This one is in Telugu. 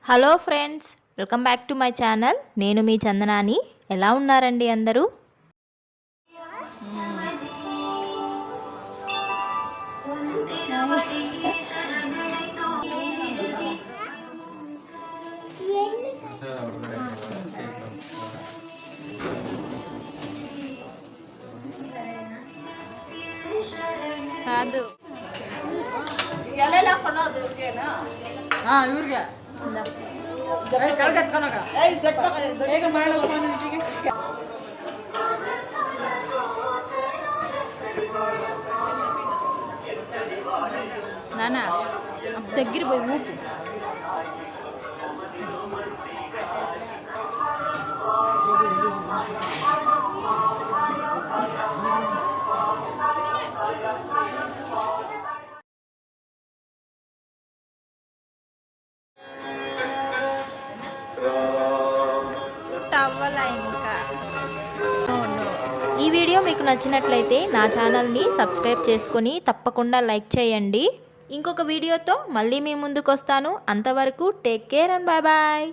Hello friends, welcome back to my channel. నేను మీ చందనాని. ఎలా ఉన్నారండి అందరూ? కాదు ಇವ್ರಿಗೆ ಕಳ್ಕತ್ಕೊಳಗ ಬೇಗ ಮಾಡಲು నానా దగ్గర పోయి ఊపు. అవ్వలా ఇంకా. ఈ వీడియో మీకు నచ్చినట్లయితే నా ఛానల్ని సబ్స్క్రైబ్ చేసుకొని తప్పకుండా లైక్ చేయండి. ఇంకొక వీడియోతో మళ్ళీ మీ ముందుకు వస్తాను. అంతవరకు take care and bye bye.